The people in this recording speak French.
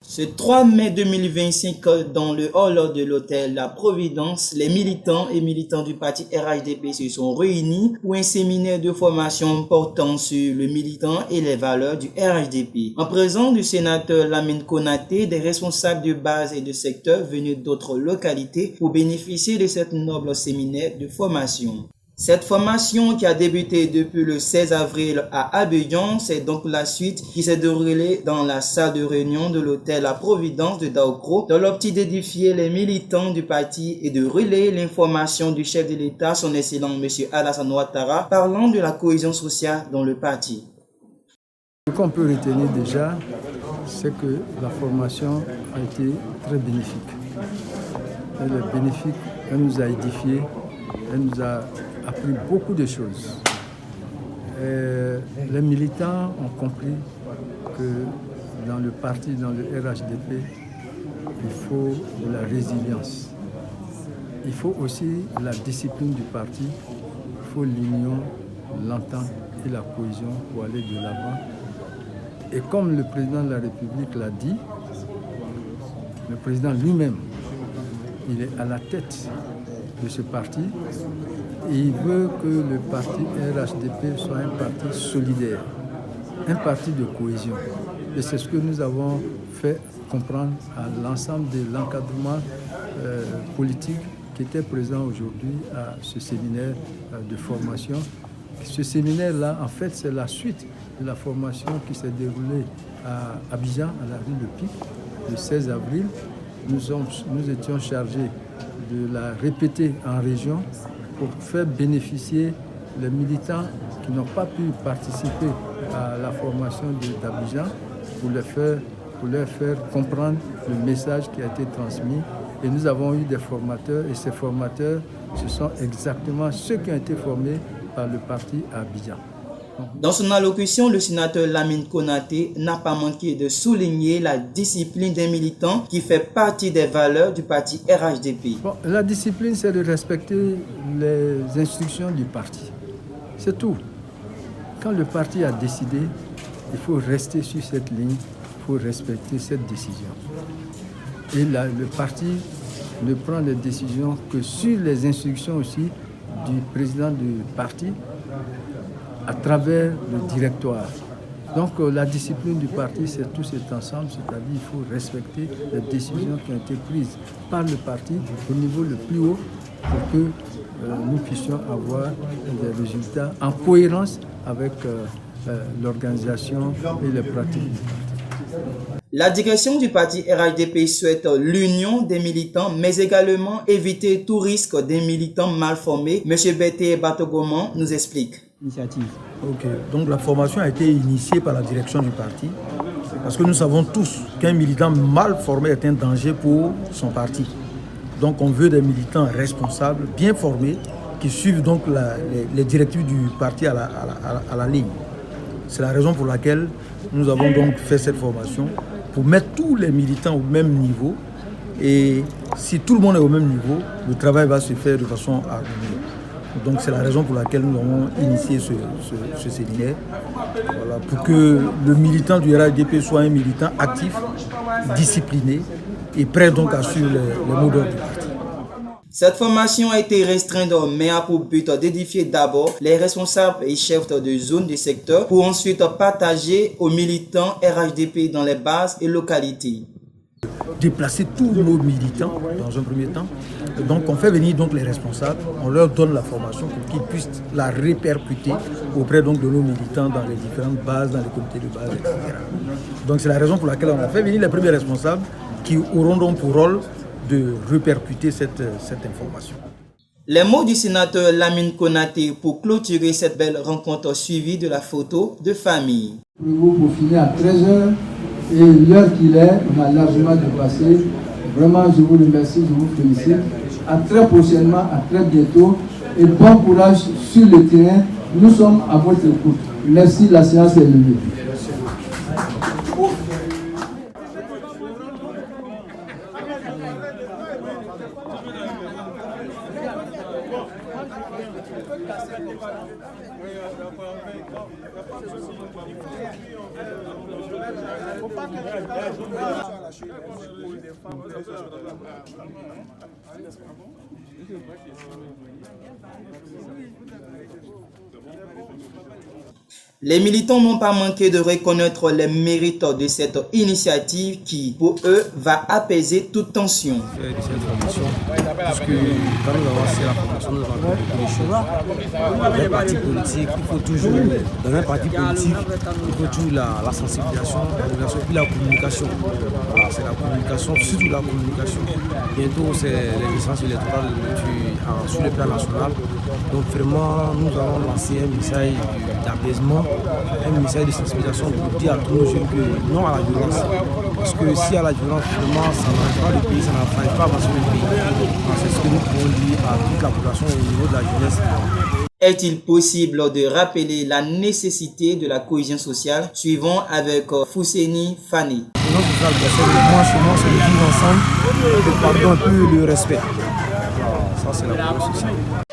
Ce 3 mai 2025, dans le hall de l'hôtel La Providence, les militants et militants du parti RHDP se sont réunis pour un séminaire de formation portant sur le militant et les valeurs du RHDP. En présence du sénateur Lamine Konaté, des responsables de base et de secteur venus d'autres localités pour bénéficier de cette noble séminaire de formation. Cette formation qui a débuté depuis le 16 avril à Abidjan, c'est donc la suite qui s'est déroulée dans la salle de réunion de l'hôtel La Providence de Daokro, dans l'optique d'édifier les militants du parti et de relayer l'information du chef de l'État, son excellent M. Alassane Ouattara, parlant de la cohésion sociale dans le parti. Ce qu'on peut retenir déjà, c'est que la formation a été très bénéfique. Elle est bénéfique, elle nous a édifiés, elle nous a appris beaucoup de choses. Les militants ont compris que dans le parti, dans le RHDP, il faut de la résilience. Il faut aussi la discipline du parti, il faut l'union, l'entente et la cohésion pour aller de l'avant. Et comme le président de la République l'a dit, le président lui-même, il est à la tête de ce parti et il veut que le parti RHDP soit un parti solidaire, un parti de cohésion. Et c'est ce que nous avons fait comprendre à l'ensemble de l'encadrement politique qui était présent aujourd'hui à ce séminaire de formation. Ce séminaire-là, en fait, c'est la suite de la formation qui s'est déroulée à Abidjan, à la rue de Pic, le 16 avril. Nous étions chargés de la répéter en région pour faire bénéficier les militants qui n'ont pas pu participer à la formation d'Abidjan pour leur faire comprendre le message qui a été transmis. Et nous avons eu des formateurs et ces formateurs, ce sont exactement ceux qui ont été formés par le parti à Abidjan. Dans son allocution, le sénateur Lamine Konaté n'a pas manqué de souligner la discipline des militants qui fait partie des valeurs du parti RHDP. La discipline, c'est de respecter les instructions du parti. C'est tout. Quand le parti a décidé, il faut rester sur cette ligne, il faut respecter cette décision. Et là, le parti ne prend les décisions que sur les instructions aussi du président du parti, à travers le directoire. Donc la discipline du parti, c'est tout cet ensemble, c'est-à-dire qu'il faut respecter les décisions qui ont été prises par le parti au niveau le plus haut pour que nous puissions avoir des résultats en cohérence avec l'organisation et les pratiques du parti. La direction du parti RHDP souhaite l'union des militants, mais également éviter tout risque des militants mal formés. M. Bété Batogoman nous explique. Initiative. Ok, donc la formation a été initiée par la direction du parti parce que nous savons tous qu'un militant mal formé est un danger pour son parti. Donc on veut des militants responsables, bien formés, qui suivent donc les directives du parti à la ligne. C'est la raison pour laquelle nous avons donc fait cette formation pour mettre tous les militants au même niveau. Et si tout le monde est au même niveau, le travail va se faire de façon harmonieuse. Donc c'est la raison pour laquelle nous avons initié ce séminaire, voilà, pour que le militant du RHDP soit un militant actif, discipliné et prêt donc à suivre les mots d'ordre du parti. Cette formation a été restreinte mais a pour but d'édifier d'abord les responsables et chefs de zone du secteur pour ensuite partager aux militants RHDP dans les bases et localités. Déplacer tous nos militants dans un premier temps. Donc on fait venir donc les responsables, on leur donne la formation pour qu'ils puissent la répercuter auprès donc de nos militants dans les différentes bases, dans les comités de base, etc. Donc c'est la raison pour laquelle on a fait venir les premiers responsables qui auront donc pour rôle de répercuter cette information. Les mots du sénateur Lamine Konaté pour clôturer cette belle rencontre suivie de la photo de famille. Pour finir à 13h et l'heure qu'il est, on a largement dépassé. Vraiment, je vous remercie, je vous félicite. À très prochainement, à très bientôt et bon courage sur le terrain. Nous sommes à votre écoute. Merci, la séance est levée. Les militants n'ont pas manqué de reconnaître les mérites de cette initiative qui, pour eux, va apaiser toute tension. De cette formation, puisque quand nous avons fait la formation, nous avons appris les choses. Dans un parti politique, il faut toujours, la sensibilisation, puis la communication. Voilà, c'est la communication, surtout la communication. Bientôt, c'est les licences électorales sur le plan national. Donc vraiment, nous allons lancer un message d'apaisement, un message de sensibilisation pour dire à tous nos jeunes que non à la violence. Parce que si à la violence, vraiment, ça n'arrange pas le pays, ça n'arrange pas avancer le pays. C'est ce que nous pouvons dire à toute la population au niveau de la jeunesse. Est-il possible de rappeler la nécessité de la cohésion sociale? Suivons avec Fousseni Fani. Cohésion sociale, c'est le branchement, c'est le vivre ensemble, le pardon, un peu le respect. Voilà, ça c'est la cohésion sociale.